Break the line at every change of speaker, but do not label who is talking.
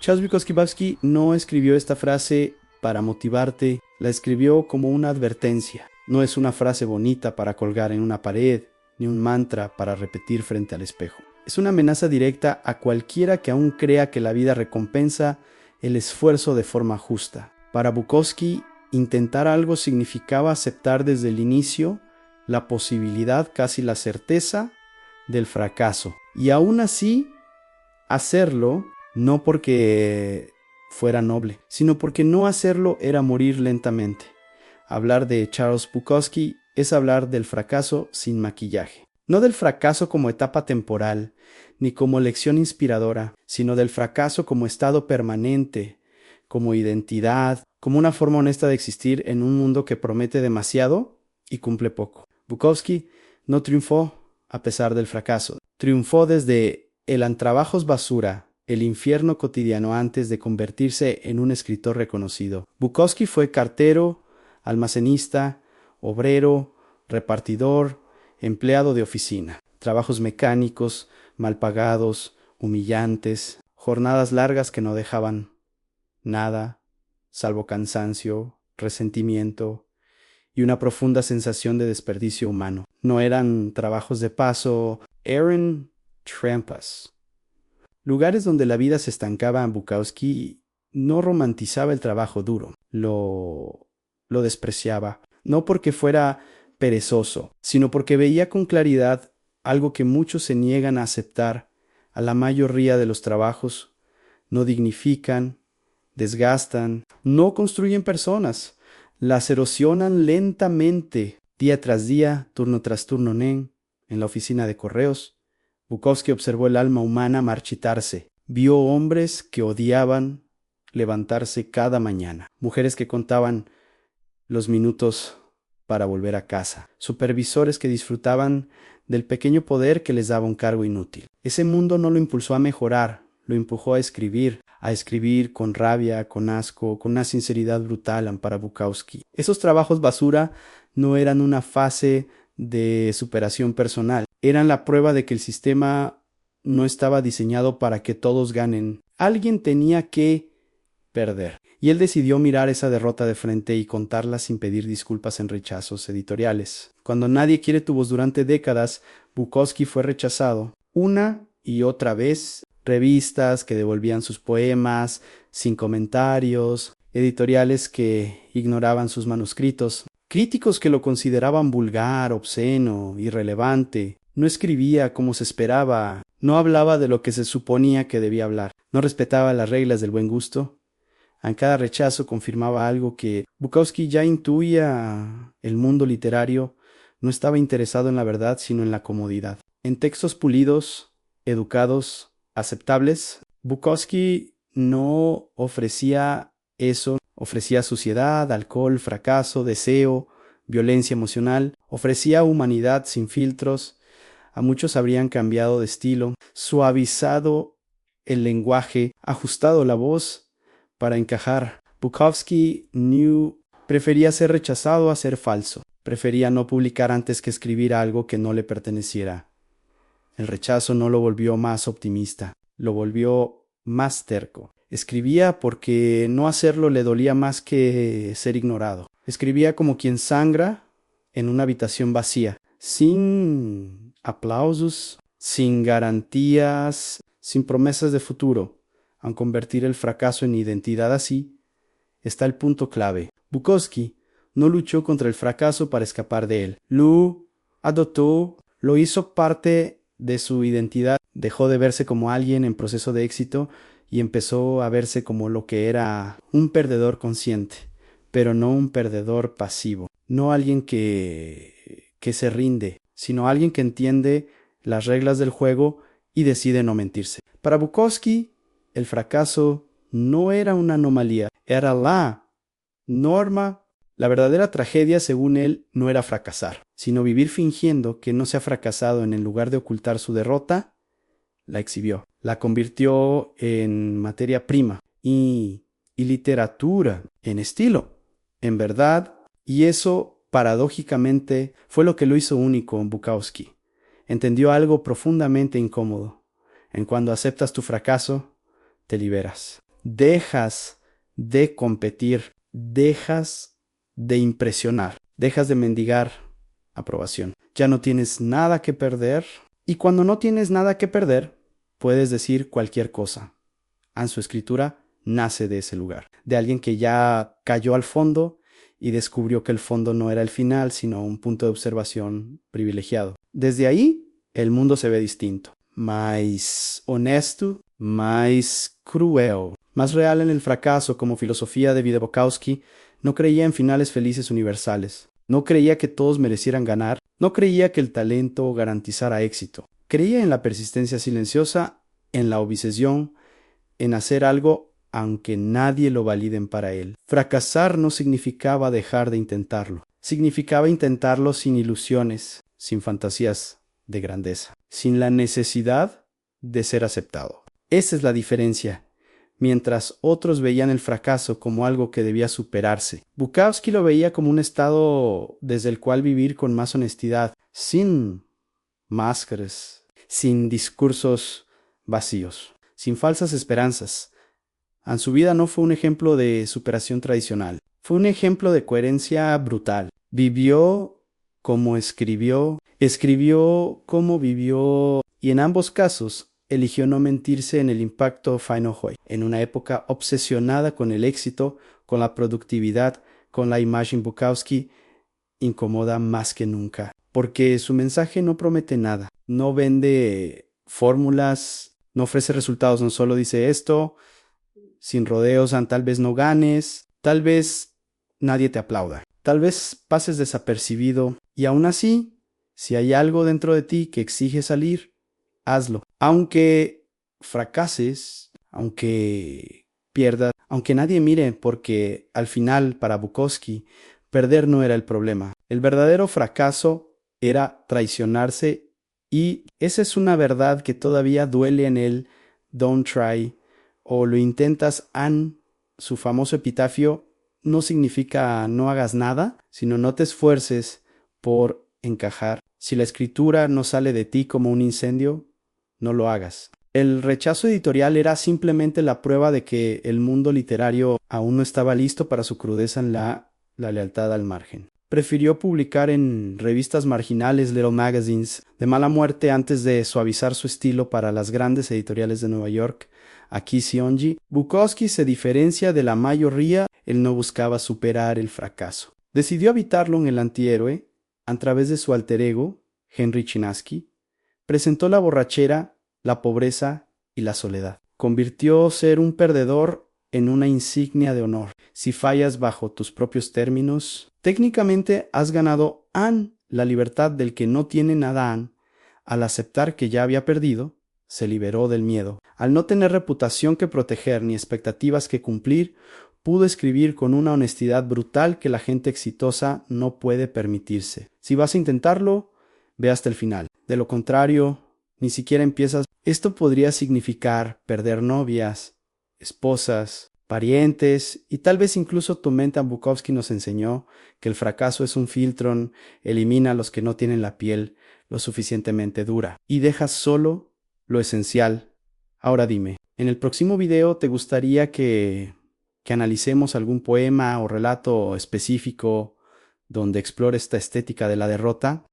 Charles Bukowski no escribió esta frase para motivarte, la escribió como una advertencia. No es una frase bonita para colgar en una pared, ni un mantra para repetir frente al espejo. Es una amenaza directa a cualquiera que aún crea que la vida recompensa el esfuerzo de forma justa. Para Bukowski, intentar algo significaba aceptar desde el inicio la posibilidad, casi la certeza, del fracaso. Y aún así, hacerlo no porque fuera noble, sino porque no hacerlo era morir lentamente. Hablar de Charles Bukowski es hablar del fracaso sin maquillaje. No del fracaso como etapa temporal, ni como lección inspiradora, sino del fracaso como estado permanente, como identidad, como una forma honesta de existir en un mundo que promete demasiado y cumple poco. Bukowski no triunfó a pesar del fracaso. Triunfó desde el antrabajos basura, el infierno cotidiano antes de convertirse en un escritor reconocido. Bukowski fue cartero, almacenista, obrero, repartidor, empleado de oficina. Trabajos mecánicos, mal pagados, humillantes, jornadas largas que no dejaban nada, salvo cansancio, resentimiento y una profunda sensación de desperdicio humano. No eran trabajos de paso, eran trampas. Lugares donde la vida se estancaba. Bukowski no romantizaba el trabajo duro, lo despreciaba, no porque fuera perezoso, sino porque veía con claridad algo que muchos se niegan a aceptar. A la mayoría de los trabajos no dignifican, desgastan, no construyen personas, las erosionan lentamente, día tras día, turno tras turno. En la oficina de correos, Bukowski observó el alma humana marchitarse. Vio hombres que odiaban levantarse cada mañana, mujeres que contaban los minutos para volver a casa, supervisores que disfrutaban del pequeño poder que les daba un cargo inútil. Ese mundo no lo impulsó a mejorar, lo empujó a escribir con rabia, con asco, con una sinceridad brutal. Para Bukowski, esos trabajos basura no eran una fase de superación personal, eran la prueba de que el sistema no estaba diseñado para que todos ganen. Alguien tenía que perder. Y él decidió mirar esa derrota de frente y contarla sin pedir disculpas en rechazos editoriales. Cuando nadie quiere tu voz durante décadas, Bukowski fue rechazado una y otra vez. Revistas que devolvían sus poemas sin comentarios, editoriales que ignoraban sus manuscritos, críticos que lo consideraban vulgar, obsceno, irrelevante. No escribía como se esperaba, no hablaba de lo que se suponía que debía hablar, no respetaba las reglas del buen gusto. En cada rechazo confirmaba algo que Bukowski ya intuía. El mundo literario no estaba interesado en la verdad, sino en la comodidad. En textos pulidos, educados, aceptables, Bukowski no ofrecía eso. Ofrecía suciedad, alcohol, fracaso, deseo, violencia emocional. Ofrecía humanidad sin filtros. A muchos habrían cambiado de estilo, suavizado el lenguaje, ajustado la voz para encajar. Bukowski prefería ser rechazado a ser falso. Prefería no publicar antes que escribir algo que no le perteneciera. El rechazo no lo volvió más optimista, lo volvió más terco. Escribía porque no hacerlo le dolía más que ser ignorado. Escribía como quien sangra en una habitación vacía, sin aplausos, sin garantías, sin promesas de futuro. Al convertir el fracaso en identidad así, está el punto clave. Bukowski no luchó contra el fracaso para escapar de él. Lo adoptó, lo hizo parte de su identidad. Dejó de verse como alguien en proceso de éxito y empezó a verse como lo que era: un perdedor consciente, pero no un perdedor pasivo. No alguien que se rinde, sino alguien que entiende las reglas del juego y decide no mentirse. Para Bukowski, el fracaso no era una anomalía, era la norma. La verdadera tragedia, según él, no era fracasar, sino vivir fingiendo que no se ha fracasado. En lugar de ocultar su derrota, la exhibió, la convirtió en materia prima y literatura, en estilo, en verdad. Y eso, paradójicamente, fue lo que lo hizo único en Bukowski. Entendió algo profundamente incómodo. En cuando aceptas tu fracaso, te liberas. dejas de competir, dejas de impresionar, dejas de mendigar aprobación. Ya no tienes nada que perder, y cuando no tienes nada que perder, puedes decir cualquier cosa. Su escritura nace de ese lugar, de alguien que ya cayó al fondo y descubrió que el fondo no era el final, sino un punto de observación privilegiado. Desde ahí, el mundo se ve distinto, más honesto, más cruel, más real en el fracaso. Como filosofía de vida. Bukowski no creía en finales felices universales, no creía que todos merecieran ganar, no creía que el talento garantizara éxito, creía en la persistencia silenciosa, en la obsesión, en hacer algo aunque nadie lo validen para él. Fracasar no significaba dejar de intentarlo, significaba intentarlo sin ilusiones, sin fantasías de grandeza, sin la necesidad de ser aceptado. Esa es la diferencia. Mientras otros veían el fracaso como algo que debía superarse, Bukowski lo veía como un estado desde el cual vivir con más honestidad, sin máscaras, sin discursos vacíos, sin falsas esperanzas. Su vida no fue un ejemplo de superación tradicional, fue un ejemplo de coherencia brutal. Vivió como escribió, escribió como vivió, y en ambos casos eligió no mentirse en el impacto Final Hoy, en una época obsesionada con el éxito, con la productividad, con la imagen. Bukowski incomoda más que nunca, porque su mensaje no promete nada, no vende fórmulas, no ofrece resultados, no solo dice esto, sin rodeos, tal vez no ganes, tal vez nadie te aplauda, tal vez pases desapercibido, y aún así, si hay algo dentro de ti que exige salir, hazlo. Aunque fracases, aunque pierdas, aunque nadie mire, porque al final, para Bukowski, perder no era el problema. El verdadero fracaso era traicionarse, y esa es una verdad que todavía duele en él. Don't try, o lo intentas. Su famoso epitafio no significa no hagas nada, sino no te esfuerces por encajar. Si la escritura no sale de ti como un incendio, no lo hagas. El rechazo editorial era simplemente la prueba de que el mundo literario aún no estaba listo para su crudeza en la lealtad al margen. Prefirió publicar en revistas marginales, little magazines, de mala muerte antes de suavizar su estilo para las grandes editoriales de Nueva York. Aquí Sionji, Bukowski se diferencia de la mayoría. Él no buscaba superar el fracaso. Decidió habitarlo en el antihéroe a través de su alter ego, Henry Chinaski. Presentó la borrachera, la pobreza y la soledad. Convirtió ser un perdedor en una insignia de honor. Si fallas bajo tus propios términos, técnicamente has ganado la libertad del que no tiene nada. Al aceptar que ya había perdido, se liberó del miedo. Al no tener reputación que proteger ni expectativas que cumplir, pudo escribir con una honestidad brutal que la gente exitosa no puede permitirse. Si vas a intentarlo, ve hasta el final. De lo contrario, ni siquiera empiezas. Esto podría significar perder novias, esposas, parientes, y tal vez incluso tu mente. Bukowski nos enseñó que el fracaso es un filtro, elimina a los que no tienen la piel lo suficientemente dura y deja solo lo esencial. Ahora dime, en el próximo video ¿te gustaría que analicemos algún poema o relato específico donde explore esta estética de la derrota?